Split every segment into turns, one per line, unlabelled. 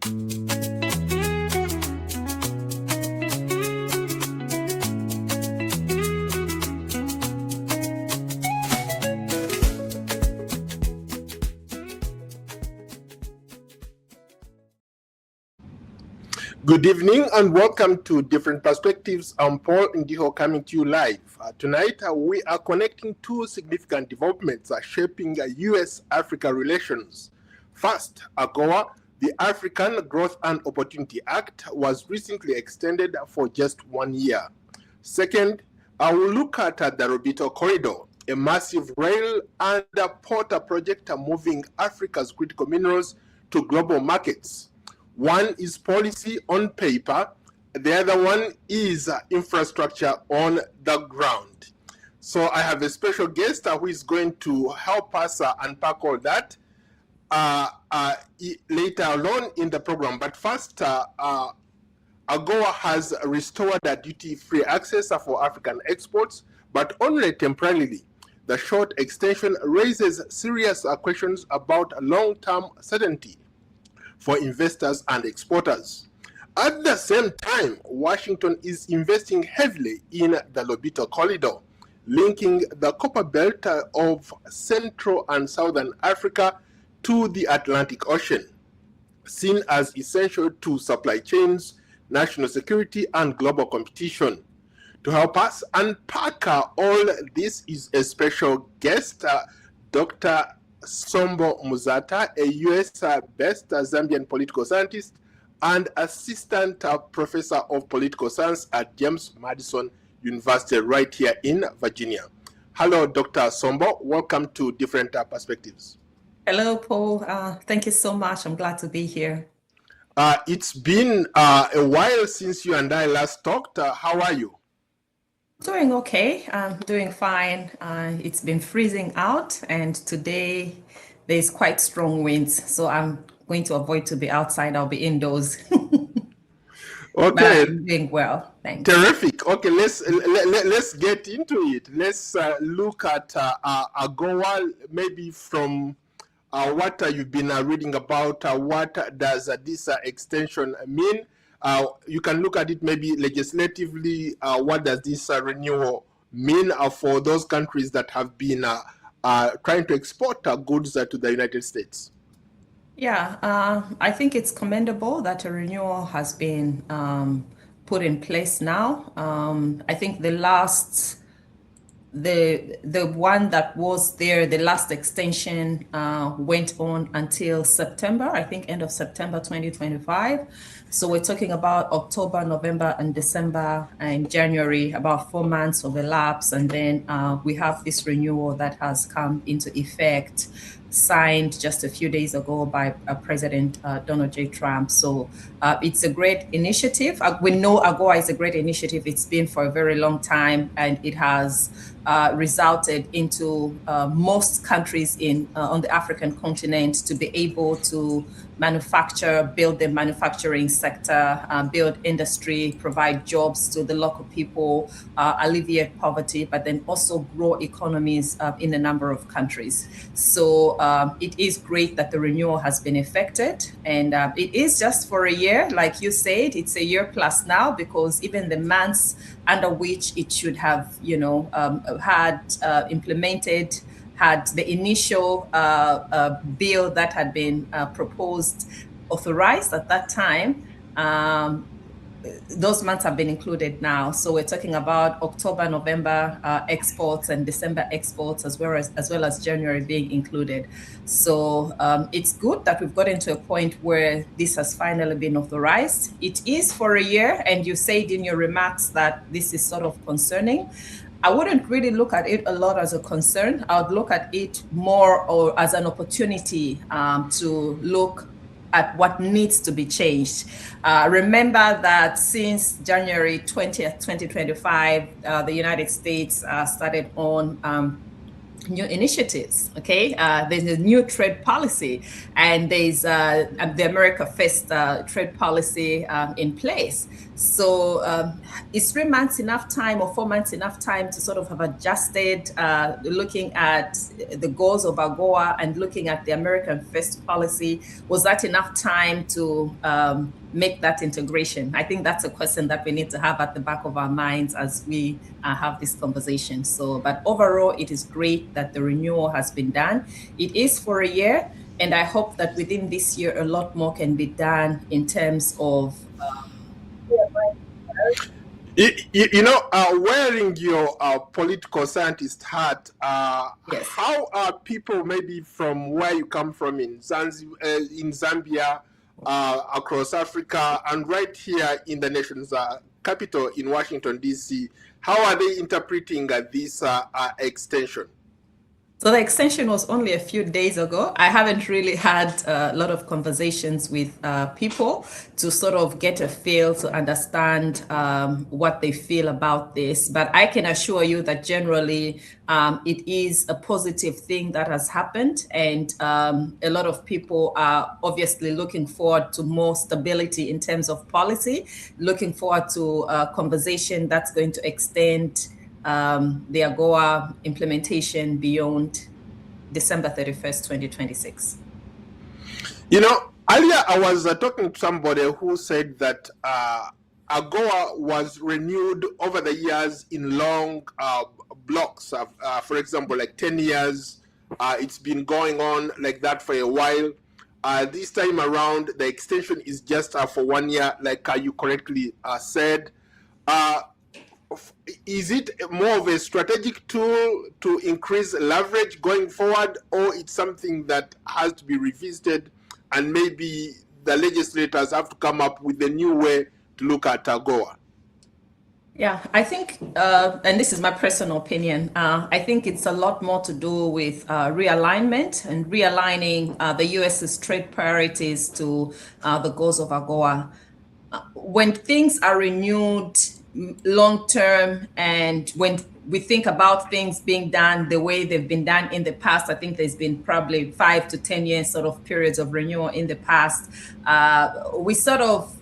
Good evening and welcome to Different Perspectives. I'm Paul Ndiho coming to you live. Tonight we are connecting two significant developments shaping US-Africa relations. First, Agoa, the African Growth and Opportunity Act, was recently extended for just 1 year. Second, I will look at the Lobito Corridor, a massive rail and port project moving Africa's critical minerals to global markets. One is policy on paper, the other one is infrastructure on the ground. So I have a special guest who is going to help us unpack all that later on in the program. But first, Agoa has restored duty-free access for African exports, but only temporarily. The short extension raises serious questions about long-term certainty for investors and exporters. At the same time, Washington is investing heavily in the Lobito Corridor, linking the copper belt of Central and Southern Africa to the Atlantic Ocean, seen as essential to supply chains, national security, and global competition. To help us unpack all this is a special guest, Dr. Sombo Muzata, a US-based Zambian political scientist and assistant professor of political science at James Madison University right here in Virginia. Hello, Dr. Sombo. Welcome to Different Perspectives.
Hello, Paul. Thank you so much. I'm glad to be here.
It's been a while since you and I last talked. How are you?
Doing okay. I'm doing fine. It's been freezing out, and today there's quite strong winds, so I'm going to avoid to be outside. I'll be indoors.
Okay.
I'm doing well. Thanks.
Terrific. Okay, let's get into it. Let's look at Agoa, maybe from what you've been reading about. What does this extension mean? You can look at it maybe legislatively. What does this renewal mean for those countries that have been trying to export goods to the United States?
Yeah, I think it's commendable that a renewal has been put in place now. I think the one that was there, the last extension went on until September, I think end of September 2025. So we're talking about October, November, and December, and January, about 4 months of elapse. And then we have this renewal that has come into effect, signed just a few days ago by President Donald J. Trump. So it's a great initiative. We know Agoa is a great initiative. It's been for a very long time, and it has resulted into most countries on the African continent to be able to manufacture, build the manufacturing sector, build industry, provide jobs to the local people, alleviate poverty, but then also grow economies in a number of countries. So it is great that the renewal has been effected, and it is just for a year. Like you said, it's a year plus now, because even the months under which it should have, had implemented, had the initial bill that had been proposed authorized at that time, those months have been included now. So we're talking about October, November exports and December exports, as well as January being included. So it's good that we've gotten to a point where this has finally been authorized. It is for a year, and you said in your remarks that this is sort of concerning. I wouldn't really look at it a lot as a concern. I would look at it more or as an opportunity to look at what needs to be changed. Remember that since January 20th, 2025, the United States started on new initiatives, okay? There's a new trade policy, and there's the America First trade policy in place. So is 3 months enough time or 4 months enough time to sort of have adjusted, looking at the goals of Agoa and looking at the American First policy? Was that enough time to make that integration? I think that's a question that we need to have at the back of our minds as we have this conversation. So, but overall, it is great that the renewal has been done. It is for a year, and I hope that within this year, a lot more can be done in terms of
wearing your political scientist hat,
yes.
how are people maybe from where you come from in Zambia, across Africa, and right here in the nation's capital in Washington, D.C., how are they interpreting this extension?
So the extension was only a few days ago. I haven't really had a lot of conversations with people to sort of get a feel to understand what they feel about this. But I can assure you that generally it is a positive thing that has happened. And a lot of people are obviously looking forward to more stability in terms of policy, looking forward to a conversation that's going to extend the Agoa implementation beyond December 31st, 2026.
Earlier I was talking to somebody who said that Agoa was renewed over the years in long blocks. For example, like 10 years. It's been going on like that for a while. This time around, the extension is just for 1 year, like you correctly said. Is it more of a strategic tool to increase leverage going forward, or it's something that has to be revisited and maybe the legislators have to come up with a new way to look at Agoa?
Yeah, I think, and this is my personal opinion, I think it's a lot more to do with realignment and realigning the US's trade priorities to the goals of Agoa. When things are renewed long term, and when we think about things being done the way they've been done in the past, I think there's been probably 5 to 10 years sort of periods of renewal in the past. We sort of,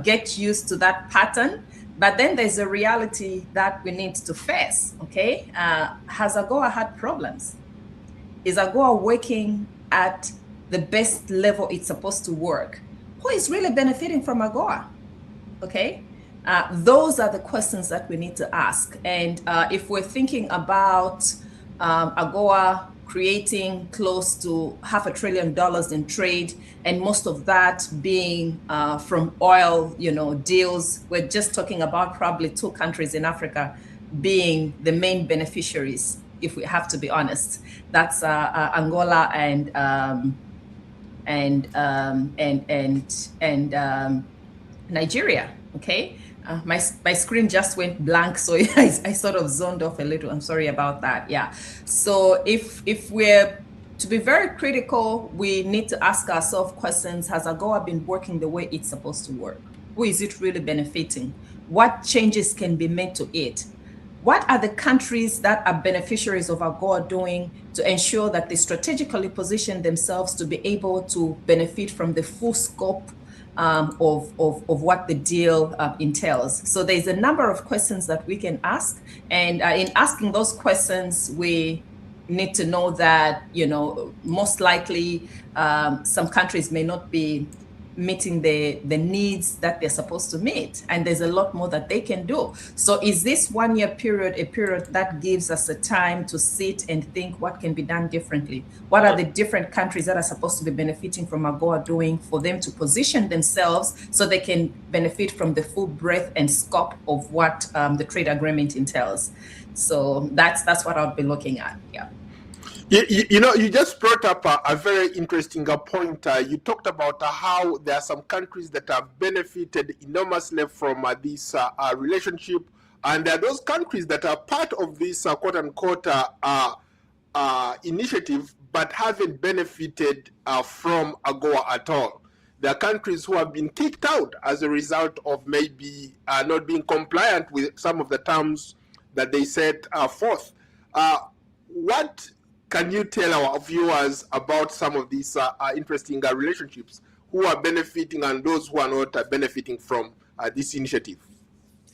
get used to that pattern. But then there's a reality that we need to face, okay? Has Agoa had problems? Is Agoa working at the best level it's supposed to work? Who is really benefiting from Agoa, okay? Those are the questions that we need to ask. And if we're thinking about Agoa creating close to $500 billion in trade, and most of that being from oil, deals, we're just talking about probably 2 countries in Africa being the main beneficiaries, if we have to be honest. That's Angola and Nigeria. Okay. My screen just went blank, so I sort of zoned off a little. I'm sorry about that. Yeah. So if we're to be very critical, we need to ask ourselves questions. Has Agoa been working the way it's supposed to work? Who is it really benefiting? What changes can be made to it? What are the countries that are beneficiaries of Agoa doing to ensure that they strategically position themselves to be able to benefit from the full scope of what the deal entails? So there's a number of questions that we can ask. And in asking those questions, we need to know that, most likely some countries may not be meeting the needs that they're supposed to meet. And there's a lot more that they can do. So is this 1 year period a period that gives us a time to sit and think what can be done differently? What are the different countries that are supposed to be benefiting from Agoa doing for them to position themselves so they can benefit from the full breadth and scope of what the trade agreement entails? So that's what I'll be looking at. Yeah.
You just brought up a very interesting point. You talked about how there are some countries that have benefited enormously from this relationship, and there are those countries that are part of this quote-unquote initiative but haven't benefited from Agoa at all. There are countries who have been kicked out as a result of maybe not being compliant with some of the terms that they set forth. What can you tell our viewers about some of these interesting relationships? Who are benefiting and those who are not benefiting from this initiative?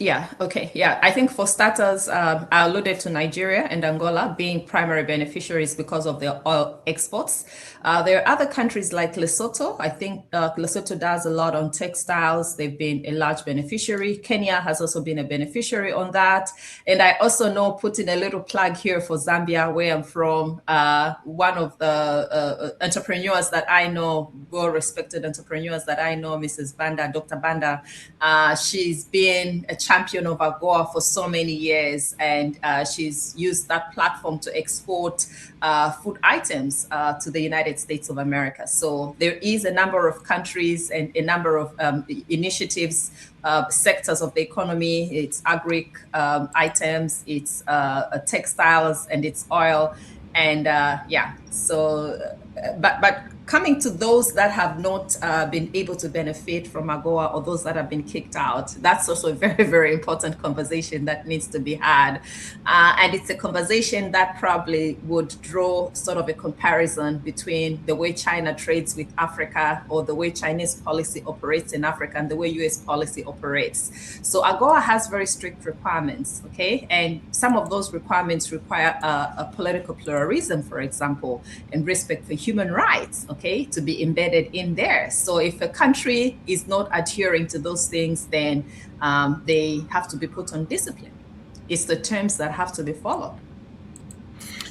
Yeah, okay. Yeah, I think for starters, I alluded to Nigeria and Angola being primary beneficiaries because of their oil exports. There are other countries like Lesotho. I think Lesotho does a lot on textiles. They've been a large beneficiary. Kenya has also been a beneficiary on that. And I also know, putting a little plug here for Zambia, where I'm from, one of the entrepreneurs that I know, well-respected entrepreneurs that I know, Mrs. Banda, Dr. Banda, she's been a champion of Agoa for so many years, and she's used that platform to export food items to the United States of America. So there is a number of countries and a number of initiatives, sectors of the economy. It's agri items, it's textiles, and it's oil. And yeah, so but coming to those that have not been able to benefit from AGOA, or those that have been kicked out, that's also a very, very important conversation that needs to be had. And it's a conversation that probably would draw sort of a comparison between the way China trades with Africa, or the way Chinese policy operates in Africa, and the way US policy operates. So AGOA has very strict requirements, okay? And some of those requirements require a political pluralism, for example, and respect for human rights, okay, to be embedded in there. So if a country is not adhering to those things, then they have to be put on discipline. It's the terms that have to be followed.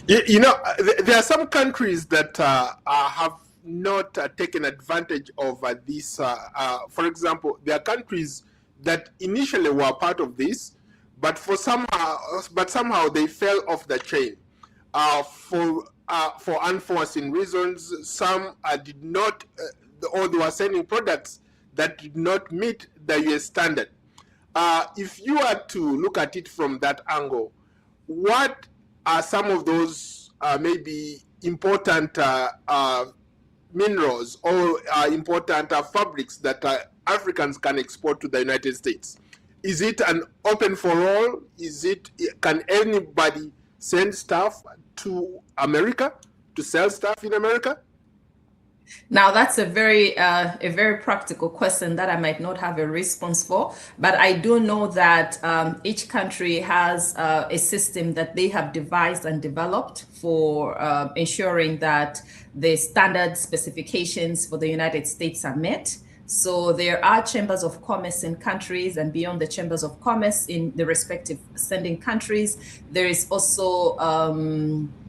You know, there are some countries that have not taken advantage of this. For example, there are countries that initially were part of this, but somehow they fell off the chain for unforeseen reasons. Some did not, or they were sending products that did not meet the US standard. If you are to look at it from that angle, what are some of those maybe important minerals or important fabrics that Africans can export to the United States? Is it an open for all? Can anybody send stuff to America, to sell stuff in America?
Now, that's a very practical question that I might not have a response for, but I do know that each country has a system that they have devised and developed for ensuring that the standard specifications for the United States are met. So there are chambers of commerce in countries, and beyond the chambers of commerce in the respective sending countries, there is also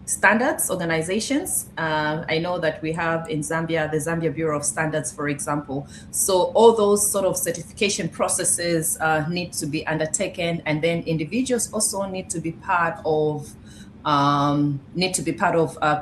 standards organizations. I know that we have in Zambia, the Zambia Bureau of Standards, for example. So all those sort of certification processes need to be undertaken, and then individuals also need to be part of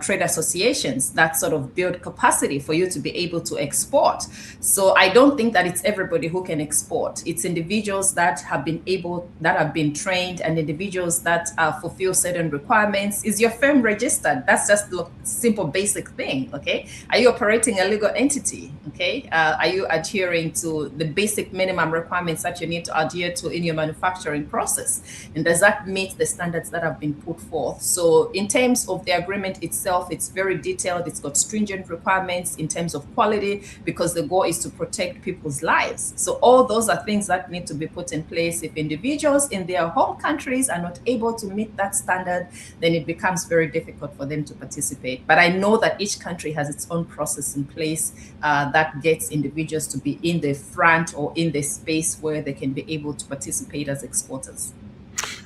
trade associations that sort of build capacity for you to be able to export. So I don't think that it's everybody who can export. It's individuals that have been trained, and individuals that fulfill certain requirements. Is your firm registered? That's just the simple basic thing, okay? Are you operating a legal entity, okay? Are you adhering to the basic minimum requirements that you need to adhere to in your manufacturing process? And does that meet the standards that have been put forth? So in terms of the agreement itself, it's very detailed. It's got stringent requirements in terms of quality, because the goal is to protect people's lives. So all those are things that need to be put in place. If individuals in their home countries are not able to meet that standard, then it becomes very difficult for them to participate. But I know that each country has its own process in place that gets individuals to be in the front, or in the space where they can be able to participate as exporters.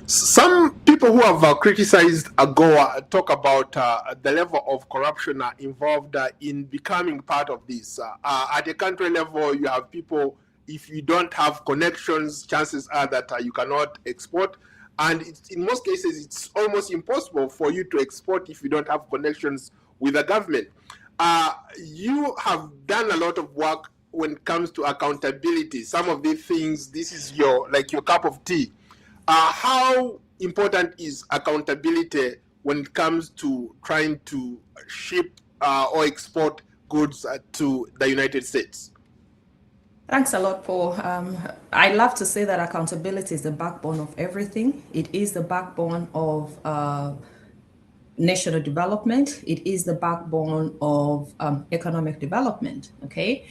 Some people who have criticized AGOA talk about the level of corruption involved in becoming part of this. At a country level, you have people, if you don't have connections, chances are that you cannot export. And in most cases, it's almost impossible for you to export if you don't have connections with the government. You have done a lot of work when it comes to accountability. Some of these things, this is your cup of tea. How important is accountability when it comes to trying to ship or export goods to the United States?
Thanks a lot, Paul. I love to say that accountability is the backbone of everything. It is the backbone of national development. It is the backbone of economic development. Okay,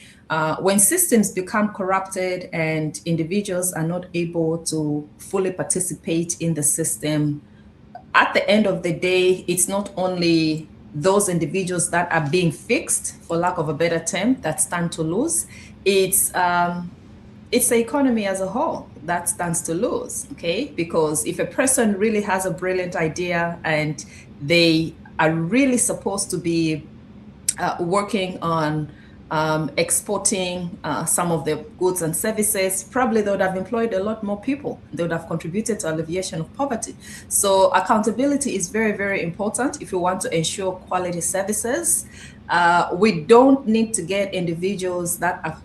when systems become corrupted and individuals are not able to fully participate in the system, at the end of the day, it's not only those individuals that are being fixed, for lack of a better term, that stand to lose. It's the economy as a whole that stands to lose, okay? Because if a person really has a brilliant idea and they are really supposed to be working on exporting some of the goods and services, probably they would have employed a lot more people. They would have contributed to alleviation of poverty. So accountability is very, very important if you want to ensure quality services. We don't need to get individuals that are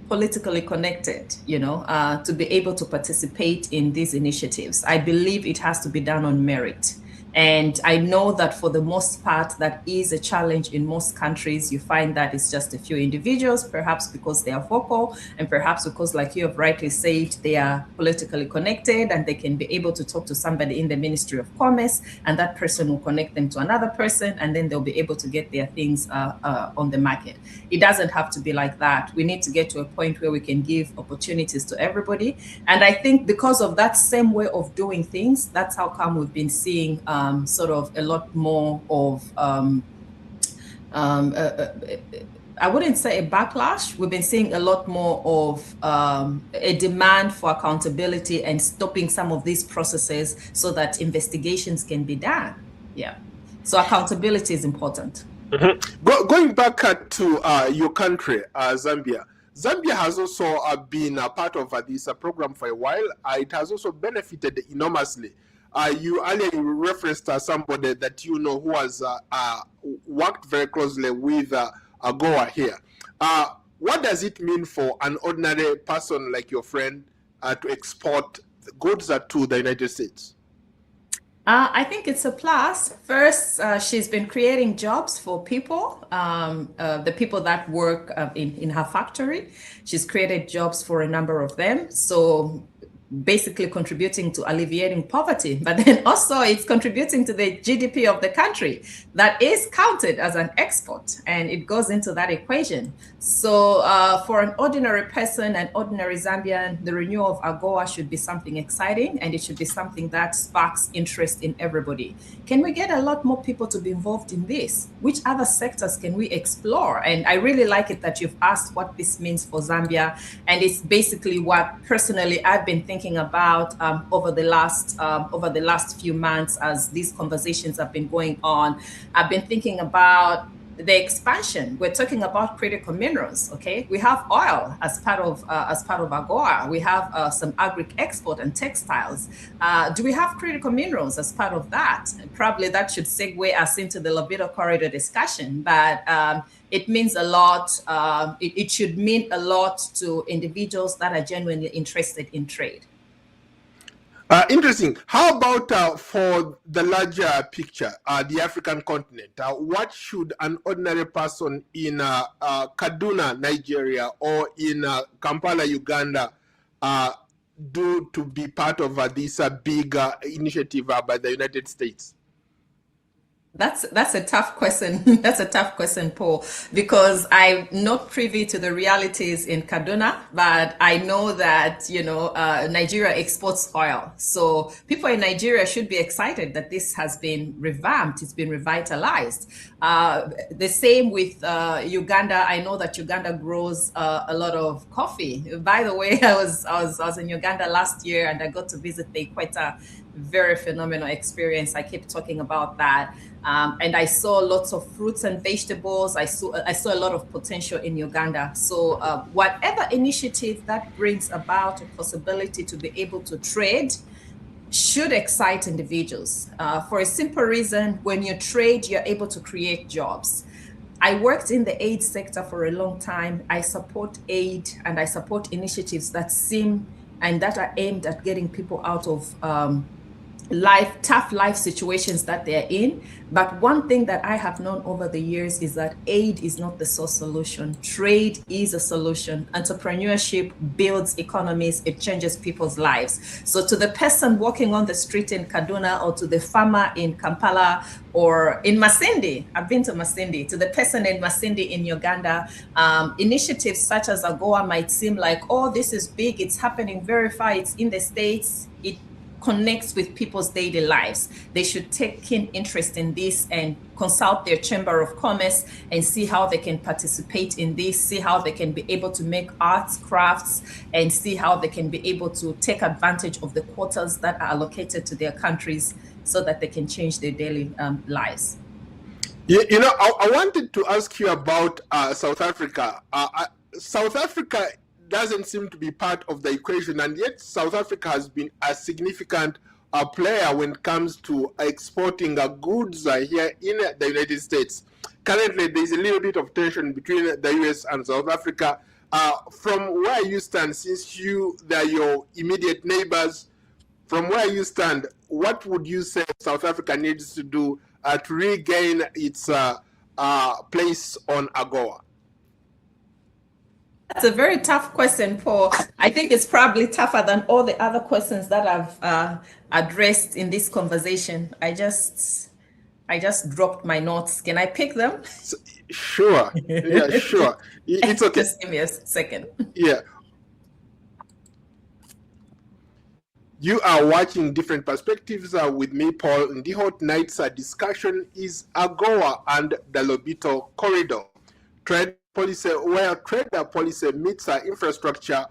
politically connected, to be able to participate in these initiatives. I believe it has to be done on merit. And I know that for the most part, that is a challenge in most countries. You find that it's just a few individuals, perhaps because they are vocal, and perhaps because, like you have rightly said, they are politically connected and they can be able to talk to somebody in the Ministry of Commerce, and that person will connect them to another person, and then they'll be able to get their things on the market. It doesn't have to be like that. We need to get to a point where we can give opportunities to everybody. And I think because of that same way of doing things, that's how come we've been seeing sort of a lot more of, I wouldn't say a backlash. We've been seeing a lot more of a demand for accountability and stopping some of these processes so that investigations can be done. Yeah. So accountability is important.
Going back to your country, Zambia. Zambia has also been a part of this program for a while. It has also benefited enormously. You earlier referenced somebody that you know who has worked very closely with Agoa here. What does it mean for an ordinary person like your friend to export goods to the United States?
I think it's a plus. First, she's been creating jobs for people, the people that work in her factory. She's created jobs for a number of them. So basically contributing to alleviating poverty, but then also it's contributing to the GDP of the country that is counted as an export, and it goes into that equation. So for an ordinary person, an ordinary Zambian, the renewal of Agoa should be something exciting, and it should be something that sparks interest in everybody. Can we get a lot more people to be involved in this? Which other sectors can we explore? And I really like it that you've asked what this means for Zambia, and it's basically what personally I've been thinking about over the last few months as these conversations have been going on. I've been thinking about the expansion. We're talking about critical minerals. Okay, we have oil as part of Agoa. We have some agri export and textiles. Do we have critical minerals as part of that? And probably that should segue us into the libido corridor discussion. But it means a lot. It should mean a lot to individuals that are genuinely interested in trade.
Interesting. How about for the larger picture, the African continent? What should an ordinary person in Kaduna, Nigeria, or in Kampala, Uganda, do to be part of this big initiative by the United States?
That's a tough question. That's a tough question, Paul, because I'm not privy to the realities in Kaduna, but I know that, Nigeria exports oil. So people in Nigeria should be excited that this has been revamped. It's been revitalized. The same with Uganda. I know that Uganda grows a lot of coffee. By the way, I was in Uganda last year and I got to visit the Equator. Very phenomenal experience. I keep talking about that. And I saw lots of fruits and vegetables. I saw a lot of potential in Uganda. So whatever initiative that brings about a possibility to be able to trade should excite individuals. For a simple reason, when you trade, you're able to create jobs. I worked in the aid sector for a long time. I support aid and I support initiatives that seem and that are aimed at getting people out of tough life situations that they're in. But one thing that I have known over the years is that aid is not the sole solution. Trade is a solution. Entrepreneurship builds economies, it changes people's lives. So to the person walking on the street in Kaduna, or to the farmer in Kampala, or in Masindi, I've been to Masindi, to the person in Masindi in Uganda, initiatives such as Agoa might seem like, oh, this is big, it's happening very far, it's in the States, it connects with people's daily lives. They should take keen interest in this and consult their Chamber of Commerce and see how they can participate in this, see how they can be able to make arts, crafts, and see how they can be able to take advantage of the quotas that are allocated to their countries so that they can change their daily lives.
I wanted to ask you about South Africa. South Africa doesn't seem to be part of the equation, and yet South Africa has been a significant player when it comes to exporting goods here in the United States. Currently, there's a little bit of tension between the US and South Africa. From where you stand, since they're your immediate neighbors, from where you stand, what would you say South Africa needs to do to regain its place on Agoa?
That's a very tough question, Paul. I think it's probably tougher than all the other questions that I've addressed in this conversation. I just dropped my notes. Can I pick them?
Sure. Yeah, sure. It's okay.
Just give me a second.
Yeah. You are watching Different Perspectives with me, Paul Ndiho. Tonight's discussion is Agoa and the Lobito Corridor. Trade policy, where trade policy meets infrastructure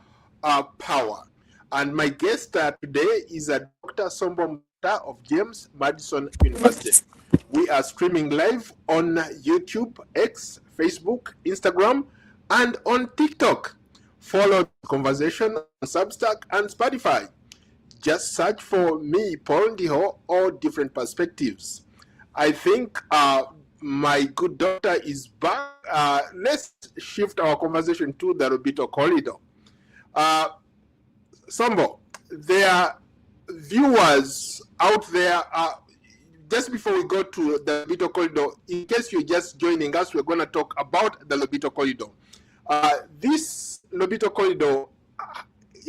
power. And my guest today is Dr. Sombo Mta of James Madison University. We are streaming live on YouTube, X, Facebook, Instagram, and on TikTok. Follow the conversation on Substack and Spotify. Just search for me, Paul Ndiho, or Different Perspectives. I think my good doctor is back. Let's shift our conversation to the Lobito Corridor. Sambo, there are viewers out there. Just before we go to the Lobito Corridor, in case you're just joining us, we're going to talk about the Lobito Corridor. This Lobito Corridor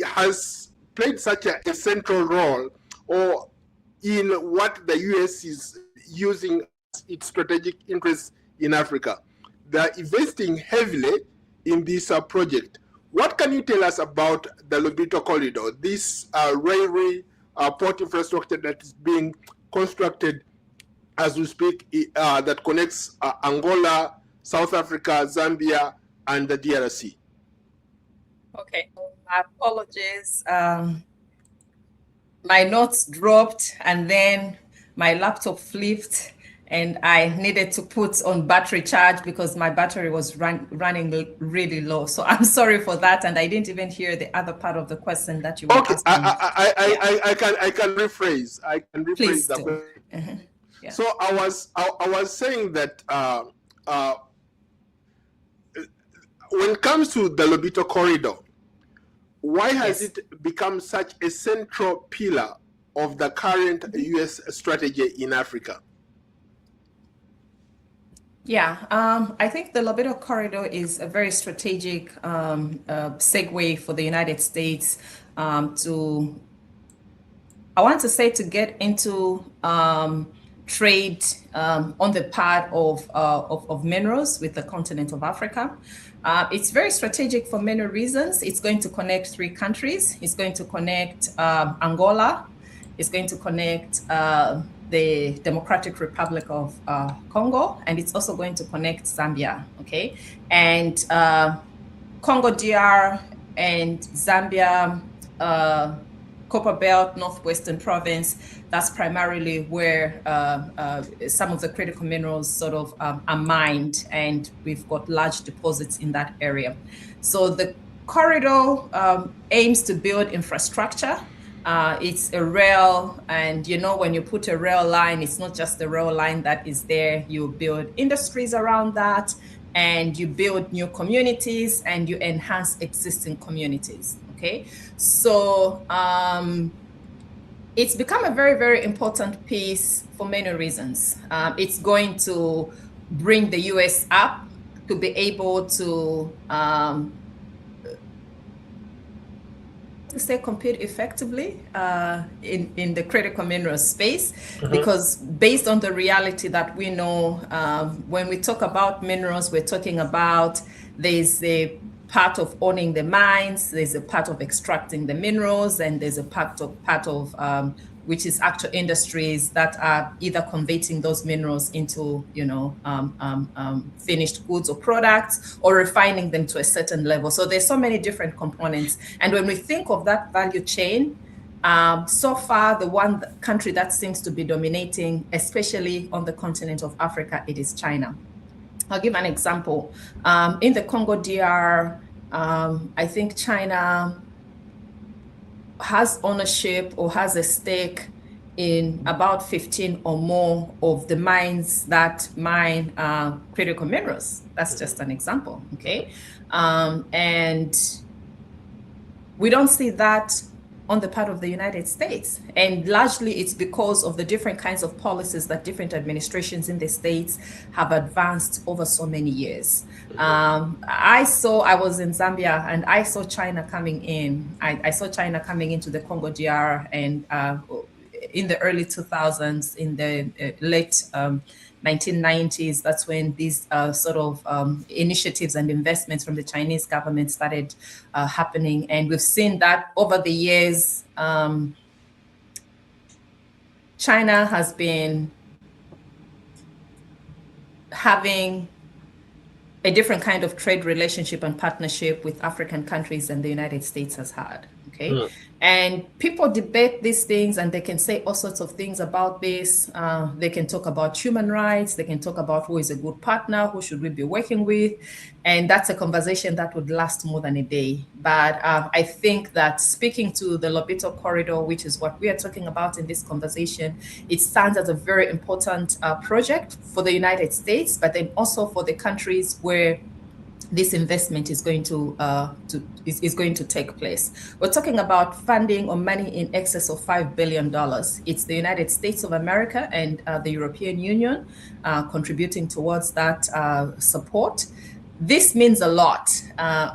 has played such a central role or in what the US is using its strategic interests in Africa. They're investing heavily in this project. What can you tell us about the Lobito Corridor, this railway port infrastructure that is being constructed as we speak, that connects Angola, South Africa, Zambia, and the DRC?
Okay, my apologies. My notes dropped and then my laptop flipped and I needed to put on battery charge because my battery was running really low. So I'm sorry for that, and I didn't even hear the other part of the question that you were asking.
I can rephrase. I can rephrase
Please
the
do.
question.
Yeah.
So I was saying that when it comes to the Lobito Corridor, why has
Yes.
it become such a central pillar of the current US strategy in Africa?
Yeah, I think the Lobito Corridor is a very strategic segue for the United States to get into trade on the part of minerals with the continent of Africa. It's very strategic for many reasons. It's going to connect three countries. It's going to connect Angola. It's going to connect the Democratic Republic of Congo, and it's also going to connect Zambia, okay? And Congo DR and Zambia, Copper Belt, Northwestern Province, that's primarily where some of the critical minerals sort of are mined, and we've got large deposits in that area. So the corridor aims to build infrastructure. It's a rail, and you know, when you put a rail line, it's not just the rail line that is there. You build industries around that, and you build new communities, and you enhance existing communities. Okay, so It's become a very, very important piece for many reasons. It's going to bring the US up to be able to say compete effectively in the critical minerals space, because based on the reality that we know, when we talk about minerals, we're talking about there's a part of owning the mines, there's a part of extracting the minerals, and there's a part of which is actual industries that are either converting those minerals into, finished goods or products, or refining them to a certain level. So there's so many different components. And when we think of that value chain, so far, the one country that seems to be dominating, especially on the continent of Africa, it is China. I'll give an example. In the Congo DR, I think China has ownership or has a stake in about 15 or more of the mines that mine critical minerals. That's just an example, okay? And we don't see that on the part of the United States. And largely it's because of the different kinds of policies that different administrations in the States have advanced over so many years. I was in Zambia and I saw China coming in. I saw China coming into the Congo DR, and in the early 2000s, in the late 1990s, that's when these sort of initiatives and investments from the Chinese government started happening. And we've seen that over the years, China has been having a different kind of trade relationship and partnership with African countries than the United States has had. Okay. And people debate these things and they can say all sorts of things about this. They can talk about human rights. They can talk about who is a good partner, who should we be working with. And that's a conversation that would last more than a day. But I think that speaking to the Lobito Corridor, which is what we are talking about in this conversation, it stands as a very important project for the United States, but then also for the countries where this investment is going to take place. We're talking about funding or money in excess of $5 billion. It's the United States of America and the European Union contributing towards that support. This means a lot.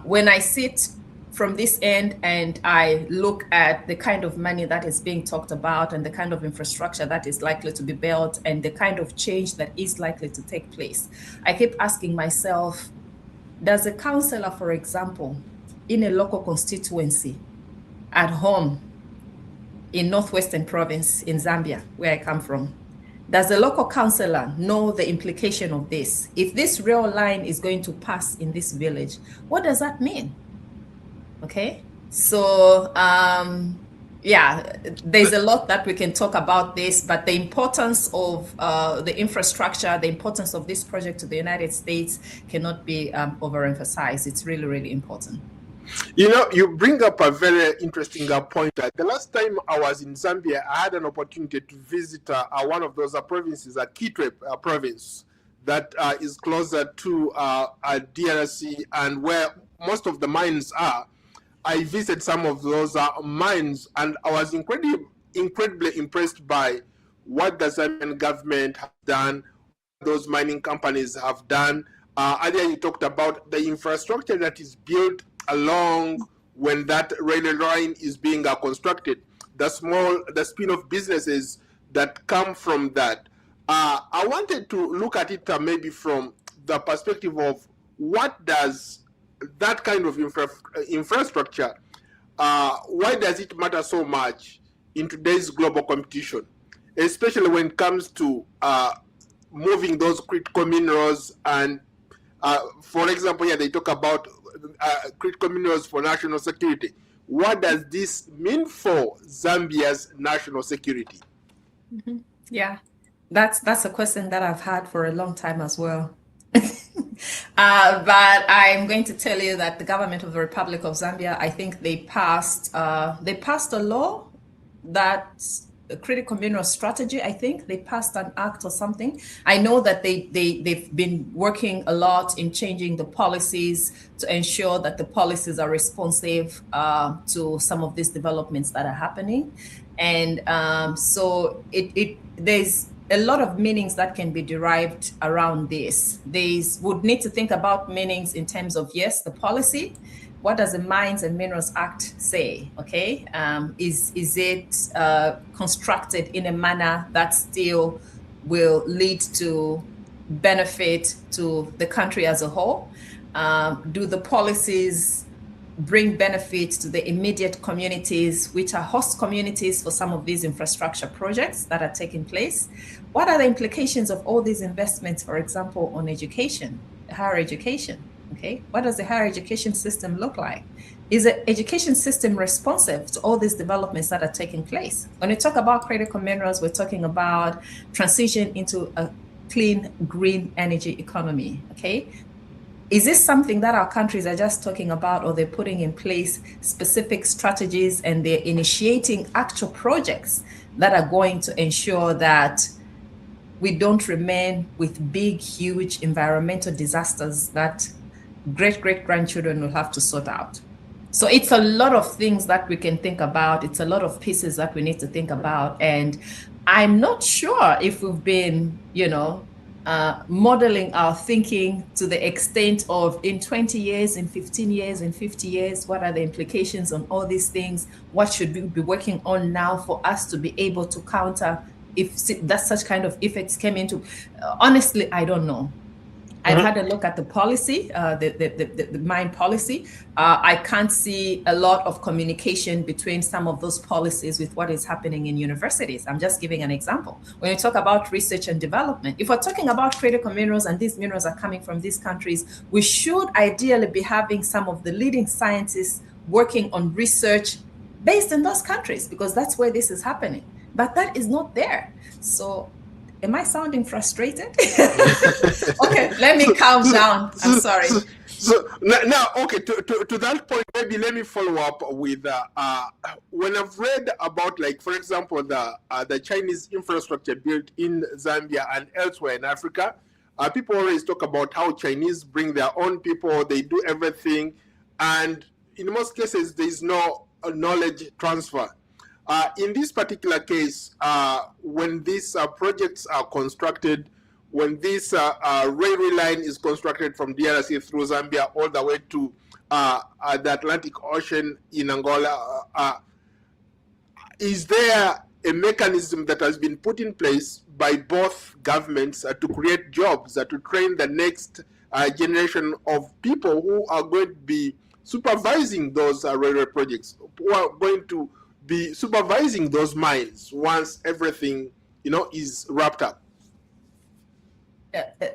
When I sit from this end and I look at the kind of money that is being talked about and the kind of infrastructure that is likely to be built and the kind of change that is likely to take place, I keep asking myself, does a councillor, for example, in a local constituency at home in Northwestern Province in Zambia, where I come from, does the local councillor know the implication of this? If this rail line is going to pass in this village, what does that mean? Okay, so yeah, there's a lot that we can talk about this, but the importance of the infrastructure, the importance of this project to the United States cannot be overemphasized. It's really, really important.
You know, you bring up a very interesting point. The last time I was in Zambia, I had an opportunity to visit one of those provinces, a Kitwe province that is closer to DRC and where most of the mines are. I visited some of those mines, and I was incredibly impressed by what the Zambian government has done, what those mining companies have done. Earlier you talked about the infrastructure that is built along when that railway line is being constructed, the spin-off businesses that come from that. I wanted to look at it maybe from the perspective of what does that kind of infrastructure, why does it matter so much in today's global competition, especially when it comes to moving those critical minerals? And for example, yeah, they talk about critical minerals for national security. What does this mean for Zambia's national security?
Mm-hmm. Yeah, that's a question that I've had for a long time as well. But I'm going to tell you that the government of the Republic of Zambia, I think they passed a law that critical mineral strategy. I think they passed an act or something. I know that they've been working a lot in changing the policies to ensure that the policies are responsive to some of these developments that are happening. And so there's a lot of meanings that can be derived around this. They would need to think about meanings in terms of, yes, the policy. What does the Mines and Minerals Act say? Okay, is it constructed in a manner that still will lead to benefit to the country as a whole? Do the policies bring benefit to the immediate communities, which are host communities for some of these infrastructure projects that are taking place? What are the implications of all these investments, for example, on education, higher education? Okay, what does the higher education system look like? Is the education system responsive to all these developments that are taking place? When we talk about critical minerals, we're talking about transition into a clean, green energy economy, okay? Is this something that our countries are just talking about, or they're putting in place specific strategies and they're initiating actual projects that are going to ensure that we don't remain with big, huge environmental disasters that great-great-grandchildren will have to sort out? So it's a lot of things that we can think about. It's a lot of pieces that we need to think about. And I'm not sure if we've been, modeling our thinking to the extent of in 20 years, in 15 years, in 50 years, what are the implications on all these things? What should we be working on now for us to be able to counter if that such kind of effects came into? Honestly, I don't know. I've had a look at the policy, the mine policy. I can't see a lot of communication between some of those policies with what is happening in universities. I'm just giving an example. When you talk about research and development, if we're talking about critical minerals and these minerals are coming from these countries, we should ideally be having some of the leading scientists working on research based in those countries, because that's where this is happening. But that is not there. So am I sounding frustrated? Okay, let me calm down. I'm sorry.
So now, okay, to that point, maybe let me follow up with when I've read about, like, for example, the Chinese infrastructure built in Zambia and elsewhere in Africa. People always talk about how Chinese bring their own people, they do everything, and in most cases, there is no knowledge transfer. In this particular case, when these projects are constructed, when this railway line is constructed from DRC through Zambia all the way to the Atlantic Ocean in Angola, is there a mechanism that has been put in place by both governments to create jobs, to train the next generation of people who are going to be supervising those railway projects, who are going to be supervising those mines once everything, is wrapped up?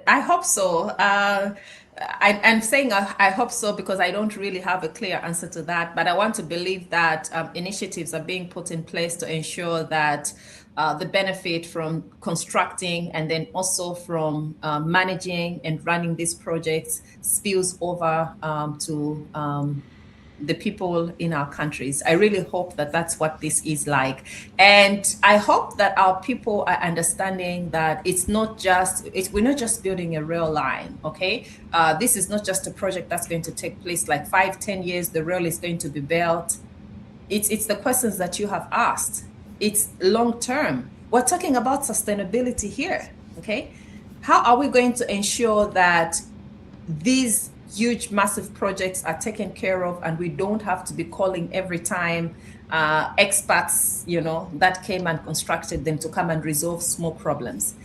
I hope so. I'm saying I hope so because I don't really have a clear answer to that. But I want to believe that initiatives are being put in place to ensure that the benefit from constructing and then also from managing and running these projects spills over to the people in our countries. I really hope that that's what this is like. And I hope that our people are understanding that we're not just building a rail line, okay? This is not just a project that's going to take place like 5-10 years, the rail is going to be built. It's the questions that you have asked. It's long term. We're talking about sustainability here, okay? How are we going to ensure that these huge, massive projects are taken care of and we don't have to be calling every time experts, that came and constructed them to come and resolve small problems?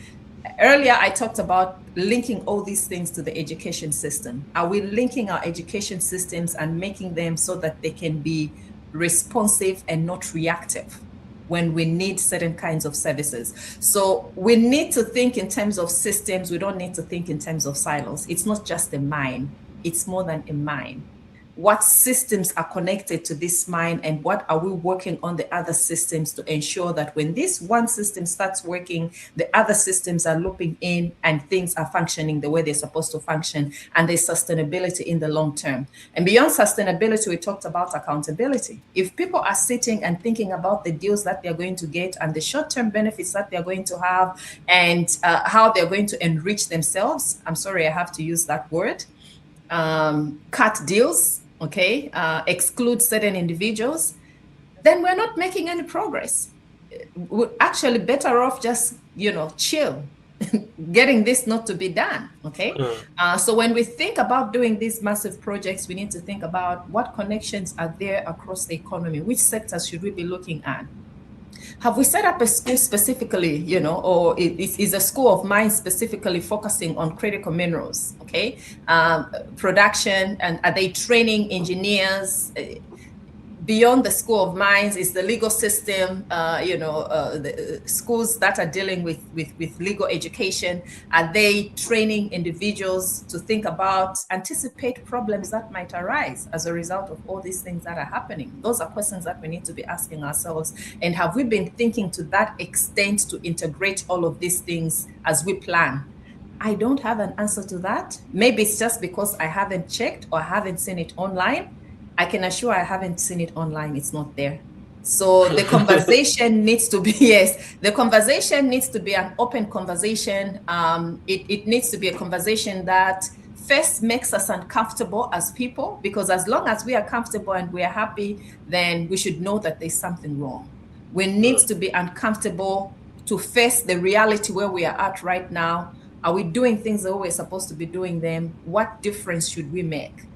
Earlier, I talked about linking all these things to the education system. Are we linking our education systems and making them so that they can be responsive and not reactive when we need certain kinds of services? So we need to think in terms of systems. We don't need to think in terms of silos. It's not just a mine. It's more than a mine. What systems are connected to this mine, and what are we working on the other systems to ensure that when this one system starts working, the other systems are looping in and things are functioning the way they're supposed to function, and there's sustainability in the long term. And beyond sustainability, we talked about accountability. If people are sitting and thinking about the deals that they're going to get and the short-term benefits that they're going to have and how they're going to enrich themselves, I'm sorry, I have to use that word, cut deals, okay, exclude certain individuals, then we're not making any progress. we're actually better off just, chill, getting this not to be done. Okay. So when we think about doing these massive projects, we need to think about what connections are there across the economy. Which sectors should we be looking at? Have we set up a school specifically, or is a school of mines specifically focusing on critical minerals? Okay. Production, and are they training engineers? Beyond the school of mines is the legal system, the schools that are dealing with legal education. Are they training individuals to think about, anticipate problems that might arise as a result of all these things that are happening? Those are questions that we need to be asking ourselves. And have we been thinking to that extent to integrate all of these things as we plan? I don't have an answer to that. Maybe it's just because I haven't checked or haven't seen it online. I can assure I haven't seen it online. It's not there. So the conversation needs to be, yes, the conversation needs to be an open conversation. It needs to be a conversation that first makes us uncomfortable as people, because as long as we are comfortable and we are happy, then we should know that there's something wrong. We need to be uncomfortable to face the reality where we are at right now. Are we doing things the way we're supposed to be doing them? What difference should we make?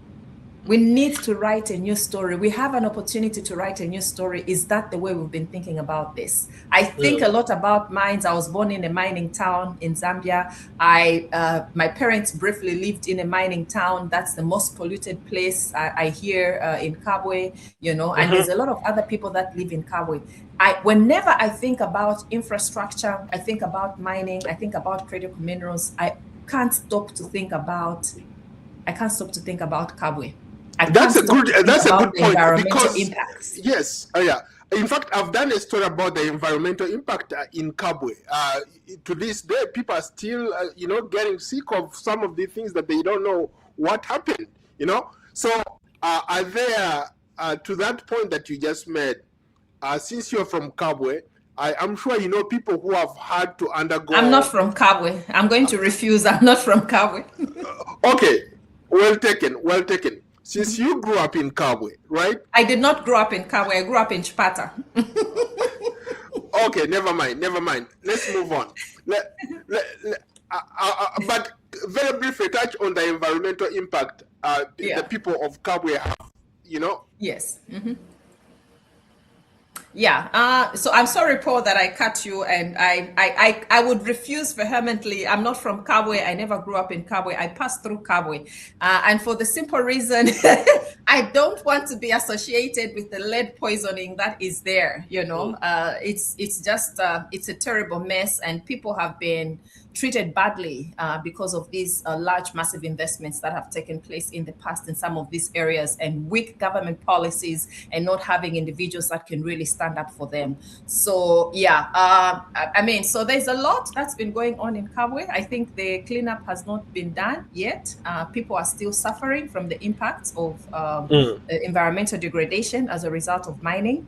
We need to write a new story. We have an opportunity to write a new story. Is that the way we've been thinking about this? I think a lot about mines. I was born in a mining town in Zambia. My parents briefly lived in a mining town. That's the most polluted place I hear in Kabwe, and there's a lot of other people that live in Kabwe. Whenever I think about infrastructure, I think about mining, I think about critical minerals, I can't stop to think about Kabwe.
That's a good point, because
impacts.
Yes, yeah. In fact, I've done a story about the environmental impact in Kabwe. To this day, people are still, getting sick of some of the things that they don't know what happened. So are there, to that point that you just made, since you're from Kabwe, I'm sure you know people who have had to undergo.
I'm not from Kabwe. I'm going to refuse. I'm not from Kabwe.
Okay, well taken. Since you grew up in Kabwe, right?
I did not grow up in Kabwe. I grew up in Chipata.
Okay, never mind. Let's move on. But very briefly touch on the environmental impact the people of Kabwe have,
Yes. Mm-hmm. Yeah. So I'm sorry, Paul, that I cut you, and I would refuse vehemently. I'm not from Kabwe. I never grew up in Kabwe. I passed through Kabwe, and for the simple reason, I don't want to be associated with the lead poisoning that is there. It's just it's a terrible mess, and people have been treated badly because of these large, massive investments that have taken place in the past in some of these areas, and weak government policies, and not having individuals that can really stand up for them. So so there's a lot that's been going on in Kabwe. I think the cleanup has not been done yet. People are still suffering from the impacts of environmental degradation as a result of mining.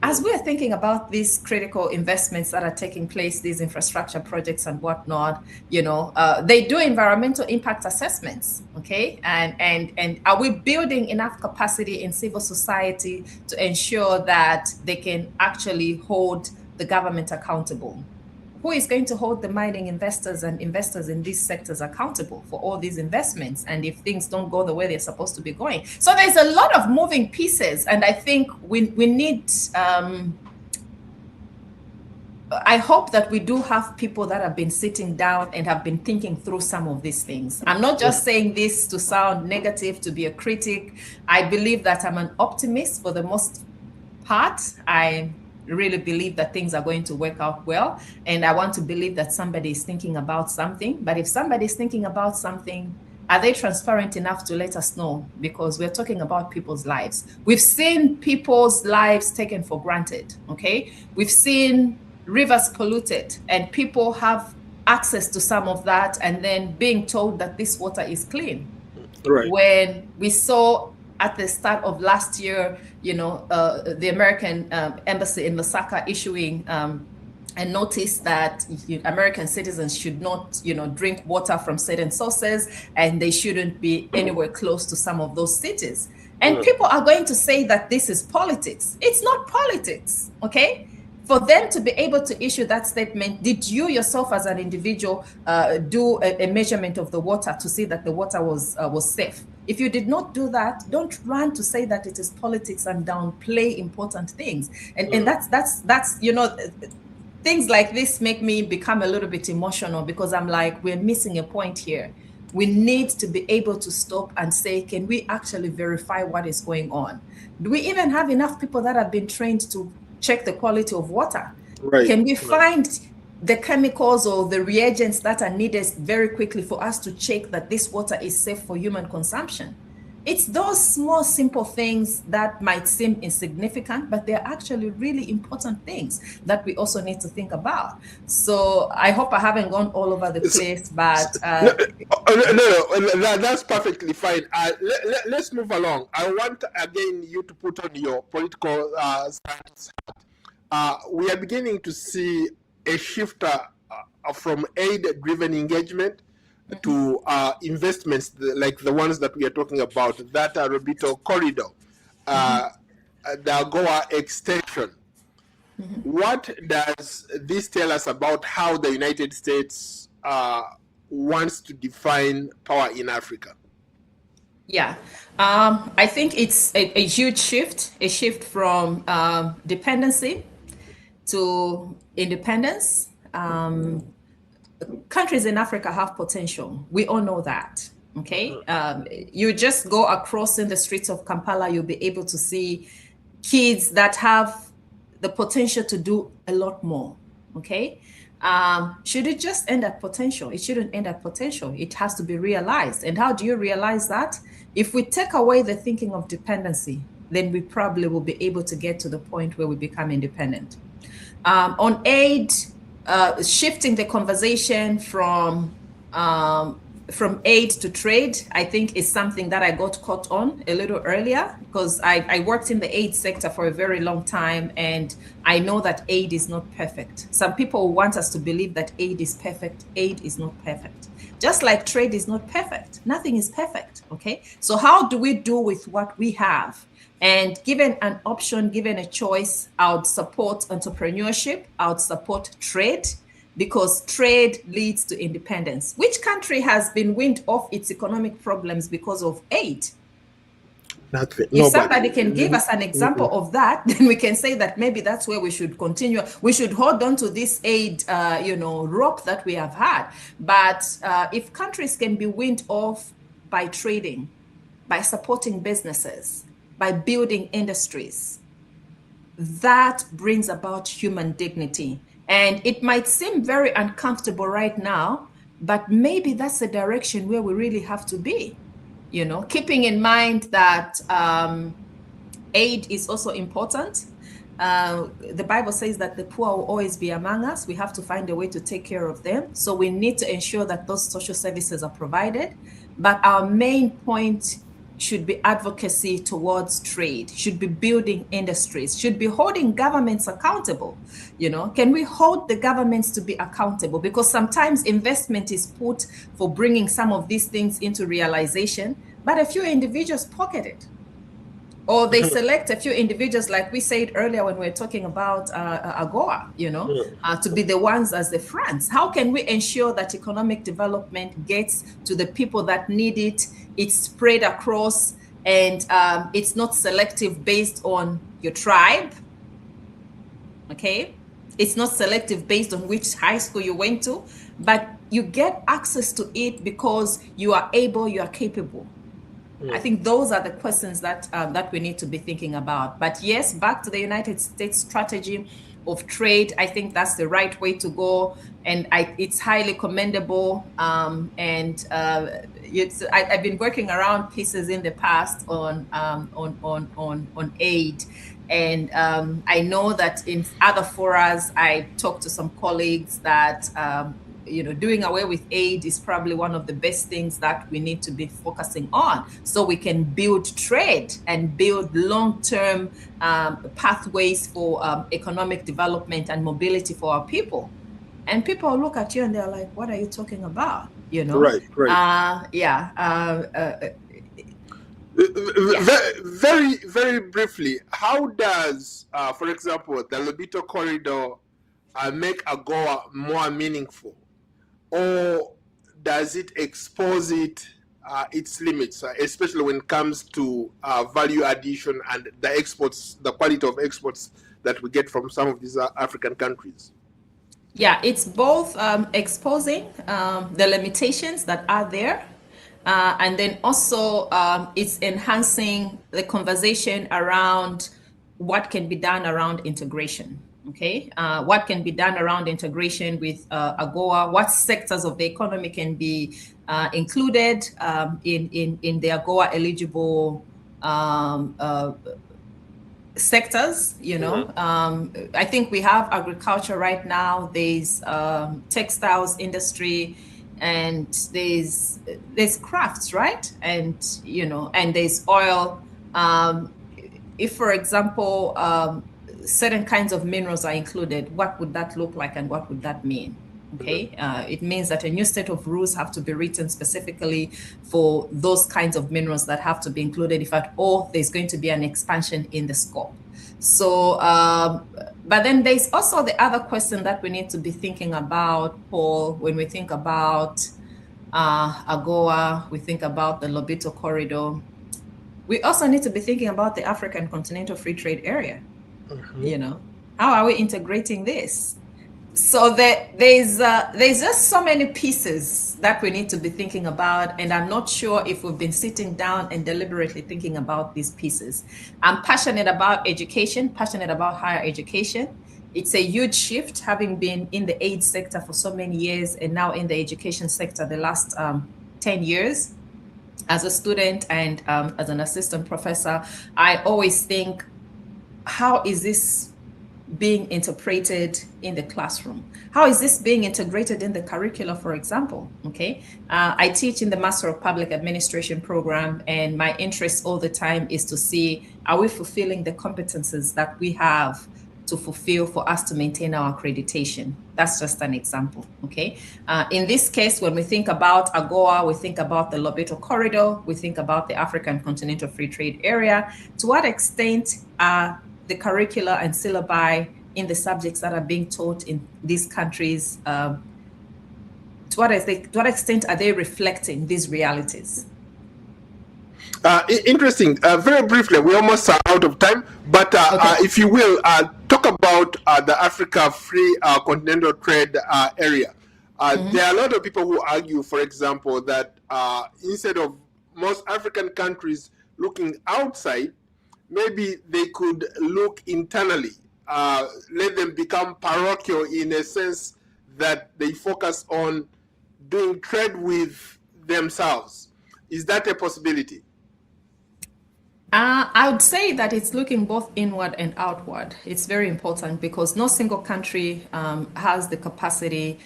As we're thinking about these critical investments that are taking place, these infrastructure projects and whatnot, they do environmental impact assessments, okay? And are we building enough capacity in civil society to ensure that they can actually hold the government accountable? Who is going to hold the mining investors and investors in these sectors accountable for all these investments, and if things don't go the way they're supposed to be going? So there's a lot of moving pieces, and I think we need I hope that we do have people that have been sitting down and have been thinking through some of these things. I'm not just saying this to sound negative, to be a critic. I believe that I'm an optimist for the most part. I really believe that things are going to work out well, and I want to believe that somebody is thinking about something. But if somebody is thinking about something, are they transparent enough to let us know? Because we're talking about people's lives. We've seen people's lives taken for granted, okay? We've seen rivers polluted, and people have access to some of that, and then being told that this water is clean.
Right.
When we saw at the start of last year, the American embassy in Lusaka issuing a notice that American citizens should not, drink water from certain sources, and they shouldn't be anywhere close to some of those cities. And people are going to say that this is politics. It's not politics, okay? For them to be able to issue that statement, did you yourself as an individual do a measurement of the water to see that the water was safe? If you did not do that, don't run to say that it is politics and downplay important things. And that's you know, things like this make me become a little bit emotional, because I'm like, we're missing a point here. We need to be able to stop and say, can we actually verify what is going on? Do we even have enough people that have been trained to check the quality of water?
Right.
Can we find the chemicals or the reagents that are needed very quickly for us to check that this water is safe for human consumption? It's those small, simple things that might seem insignificant, but they're actually really important things that we also need to think about. So I hope I haven't gone all over the place, but
no, that's perfectly fine. Let's move along. I want again you to put on your political stance. We are beginning to see a shift from aid-driven engagement to investments like the ones that we are talking about, that Robito corridor, the Agoa extension. What does this tell us about how the United States wants to define power in Africa?
Yeah, I think it's a huge shift, a shift from dependency to independence. Countries in Africa have potential. We all know that. Okay. You just go across in the streets of Kampala, you'll be able to see kids that have the potential to do a lot more. Okay. Should it just end at potential? It shouldn't end at potential. It has to be realized. And how do you realize that? If we take away the thinking of dependency, then we probably will be able to get to the point where we become independent. On aid, shifting the conversation from aid to trade, I think is something that I got caught on a little earlier, because I worked in the aid sector for a very long time, and I know that aid is not perfect. Some people want us to believe that aid is perfect. Aid is not perfect. Just like trade is not perfect. Nothing is perfect, okay? So how do we do with what we have? And given an option, given a choice, I would support entrepreneurship. I would support trade, because trade leads to independence. Which country has been weaned off its economic problems because of aid? If somebody can give us an example of that, then we can say that maybe that's where we should continue. We should hold on to this aid, rope that we have had. But if countries can be weaned off by trading, by supporting businesses, by building industries, that brings about human dignity. And it might seem very uncomfortable right now, but maybe that's the direction where we really have to be, keeping in mind that aid is also important. The Bible says that the poor will always be among us. We have to find a way to take care of them. So we need to ensure that those social services are provided. But our main point should be advocacy towards trade, should be building industries, should be holding governments accountable. Can we hold the governments to be accountable? Because sometimes investment is put for bringing some of these things into realization, but a few individuals pocket it. Or they select a few individuals, like we said earlier when we were talking about Agoa, to be the ones as the fronts. How can we ensure that economic development gets to the people that need it? It's spread across, and it's not selective based on your tribe. Okay? It's not selective based on which high school you went to, but you get access to it because you are able, you are capable. I think those are the questions that we need to be thinking about. But yes, back to the United States strategy of trade, I think that's the right way to go, and it's highly commendable. I've been working around pieces in the past on aid, and I know that in other forums, I talked to some colleagues that doing away with aid is probably one of the best things that we need to be focusing on, so we can build trade and build long-term pathways for economic development and mobility for our people. And people look at you and they're like, what are you talking about?
Right. Very, very briefly, how does, for example, the Lobito corridor make Agoa more meaningful, or does it expose its limits, especially when it comes to value addition and the exports, the quality of exports that we get from some of these African countries?
Yeah, it's both exposing the limitations that are there, and then also it's enhancing the conversation around what can be done around integration. Okay, what can be done around integration with AGOA? What sectors of the economy can be included in the AGOA eligible sectors, I think we have agriculture right now, there's textiles industry, and there's crafts, right? And and there's oil. If, for example, certain kinds of minerals are included, what would that look like and what would that mean? Okay, it means that a new set of rules have to be written specifically for those kinds of minerals that have to be included, if at all there's going to be an expansion in the scope. So, but then there's also the other question that we need to be thinking about, Paul, when we think about AGOA, we think about the Lobito corridor. We also need to be thinking about the African Continental Free Trade Area. How are we integrating this? So there's just so many pieces that we need to be thinking about, and I'm not sure if we've been sitting down and deliberately thinking about these pieces. I'm passionate about education, passionate about higher education. It's a huge shift, having been in the aid sector for so many years and now in the education sector the last 10 years. As a student and as an assistant professor, I always think, how is this being interpreted in the classroom? How is this being integrated in the curricula, for example? Okay, I teach in the Master of Public Administration program, and my interest all the time is to see, are we fulfilling the competences that we have to fulfill for us to maintain our accreditation? That's just an example, okay? In this case, when we think about AGOA, we think about the Lobito corridor, we think about the African Continental Free Trade Area. To what extent are the curricula and syllabi in the subjects that are being taught in these countries, to what extent are they reflecting these realities?
Interesting. Very briefly, we're almost out of time, but
Okay.
if you will, talk about the Africa Free Continental Trade Area. There are a lot of people who argue, for example, that instead of most African countries looking outside, maybe they could look internally, let them become parochial in a sense that they focus on doing trade with themselves. Is that a possibility?
I would say that it's looking both inward and outward. It's very important because no single country has the capacity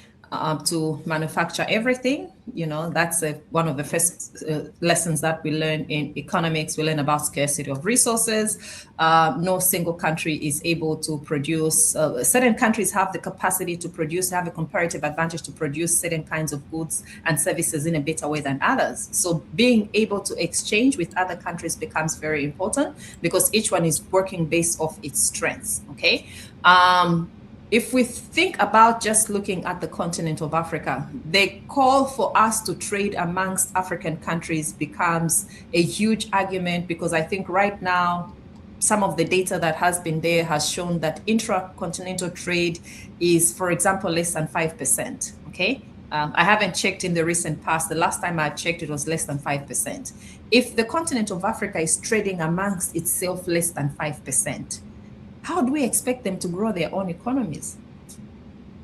to manufacture everything. That's one of the first lessons that we learn in economics. We learn about scarcity of resources. No single country is able to produce. Certain countries have the capacity to produce, have a comparative advantage to produce certain kinds of goods and services in a better way than others. So being able to exchange with other countries becomes very important because each one is working based off its strengths. Okay. If we think about just looking at the continent of Africa, the call for us to trade amongst African countries becomes a huge argument because I think right now, some of the data that has been there has shown that intra-continental trade is, for example, less than 5%. Okay. I haven't checked in the recent past. The last time I checked, it was less than 5%. If the continent of Africa is trading amongst itself less than 5%, how do we expect them to grow their own economies?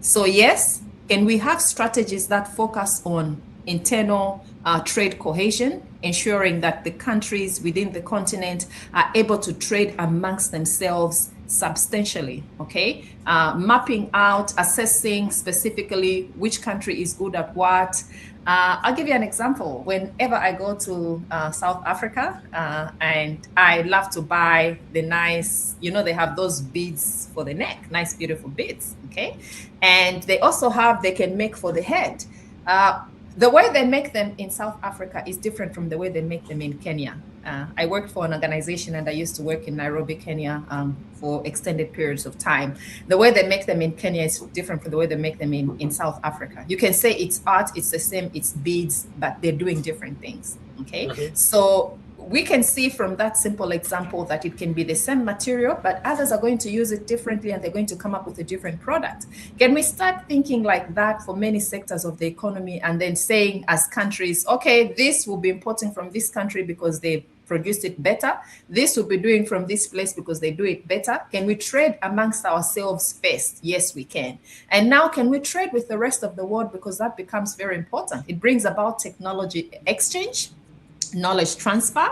So yes, can we have strategies that focus on internal trade cohesion, ensuring that the countries within the continent are able to trade amongst themselves substantially, okay? Mapping out, assessing specifically which country is good at what. I'll give you an example. Whenever I go to South Africa, and I love to buy the nice, they have those beads for the neck, nice, beautiful beads, okay? And they also have, they can make for the head. The way they make them in South Africa is different from the way they make them in Kenya. I worked for an organization and I used to work in Nairobi, Kenya for extended periods of time. The way they make them in Kenya is different from the way they make them in South Africa. You can say it's art, it's the same, it's beads, but they're doing different things. Okay. So we can see from that simple example that it can be the same material, but others are going to use it differently and they're going to come up with a different product. Can we start thinking like that for many sectors of the economy and then saying as countries, okay, this will be importing from this country because they produced it better. This will be doing from this place because they do it better. Can we trade amongst ourselves first? Yes, we can. And now can we trade with the rest of the world? Because that becomes very important. It brings about technology exchange, knowledge transfer,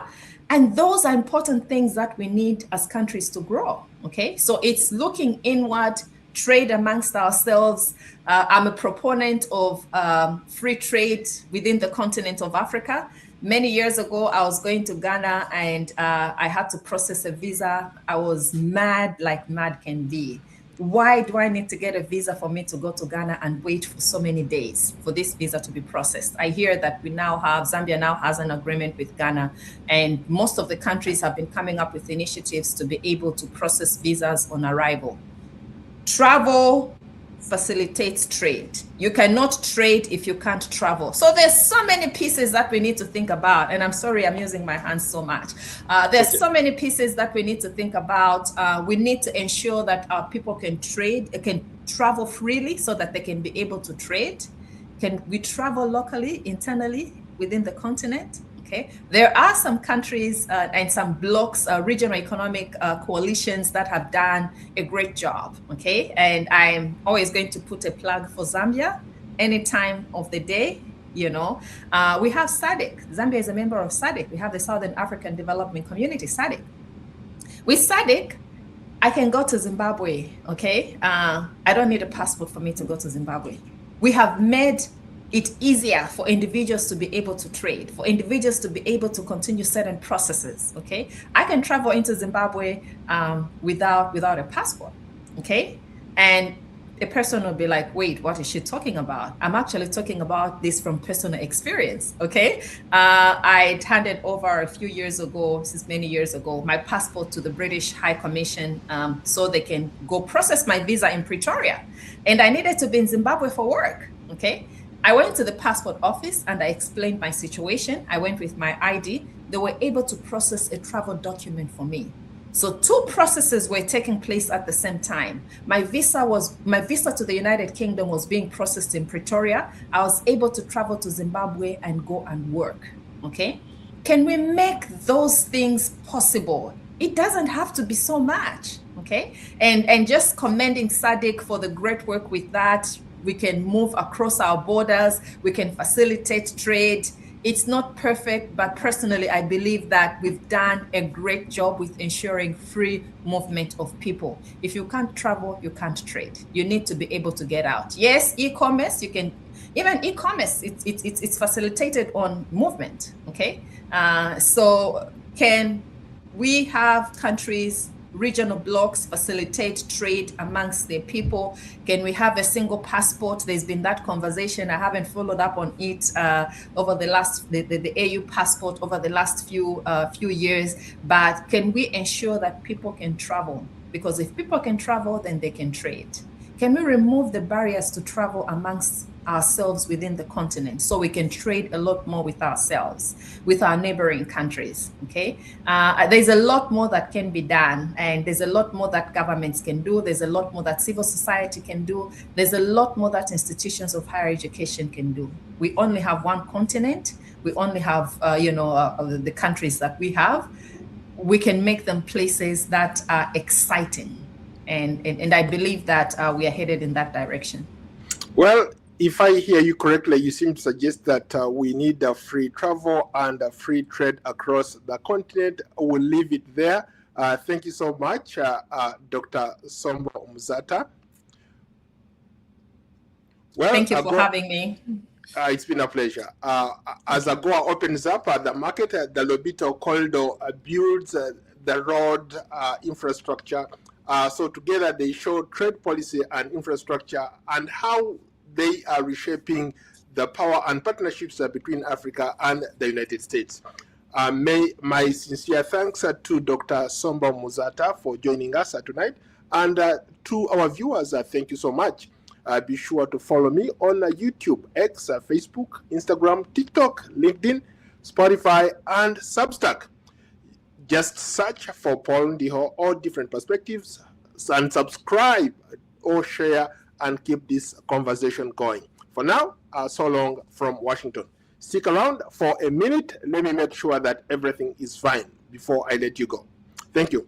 and those are important things that we need as countries to grow. Okay, so it's looking inward, trade amongst ourselves. I'm a proponent of free trade within the continent of Africa. Many years ago, I was going to Ghana and I had to process a visa. I was mad, like mad can be. Why do I need to get a visa for me to go to Ghana and wait for so many days for this visa to be processed? I hear that Zambia now has an agreement with Ghana, and most of the countries have been coming up with initiatives to be able to process visas on arrival. Travel facilitates trade. You cannot trade if you can't travel. So there's so many pieces that we need to think about. And I'm sorry, I'm using my hands so much. There's so many pieces that we need to think about. We need to ensure that our people can travel freely so that they can be able to trade. Can we travel locally, internally, within the continent? Okay, there are some countries and some blocks, regional economic coalitions that have done a great job. Okay, and I'm always going to put a plug for Zambia any time of the day. You know, we have SADC. Zambia is a member of SADC. We have the Southern African Development Community, SADC. With SADC, I can go to Zimbabwe. Okay, I don't need a passport for me to go to Zimbabwe. We have made it easier for individuals to be able to trade, for individuals to be able to continue certain processes. Okay, I can travel into Zimbabwe without a passport. Okay, and a person will be like, wait, what is she talking about? I'm actually talking about this from personal experience. Okay, I handed over a few years ago, since many years ago, my passport to the British High Commission so they can go process my visa in Pretoria, and I needed to be in Zimbabwe for work. Okay, I went to the passport office and I explained my situation. I went with my ID. They were able to process a travel document for me. So 2 processes were taking place at the same time. My visa to the United Kingdom was being processed in Pretoria. I was able to travel to Zimbabwe and go and work. Okay? Can we make those things possible? It doesn't have to be so much. Okay? And just commending SADC for the great work with that. We can move across our borders. We can facilitate trade. It's not perfect, but personally, I believe that we've done a great job with ensuring free movement of people. If you can't travel, you can't trade. You need to be able to get out. Yes, e-commerce, you can, even e-commerce, it's facilitated on movement, okay? So can we have countries, regional blocks facilitate trade amongst their people? Can we have a single passport? There's been that conversation. I haven't followed up on it over the last, the AU passport over the last few years, but can we ensure that people can travel? Because if people can travel, then they can trade. Can we remove the barriers to travel amongst ourselves within the continent so we can trade a lot more with ourselves, with our neighboring countries? Okay, there's a lot more that can be done, and there's a lot more that governments can do. There's a lot more that civil society can do. There's a lot more that institutions of higher education can do. We only have one continent. We only have, the countries that we have. We can make them places that are exciting. And I believe that we are headed in that direction.
Well, if I hear you correctly, you seem to suggest that we need a free travel and a free trade across the continent. We'll leave it there. Thank you so much, Dr. Sombo Mzata.
Well, thank you for having me.
It's been a pleasure. As Agoa opens up the market, the Lobito corridor builds the road infrastructure. So together they show trade policy and infrastructure and how they are reshaping the power and partnerships between Africa and the United States. May my sincere thanks to Dr. Somba Muzata for joining us tonight, and to our viewers, thank you so much. Be sure to follow me on YouTube, X, Facebook, Instagram, TikTok, LinkedIn, Spotify, and Substack. Just search for Paul Ndiho or Different Perspectives and subscribe or share and keep this conversation going. For now, so long from Washington. Stick around for a minute. Let me make sure that everything is fine before I let you go. Thank you.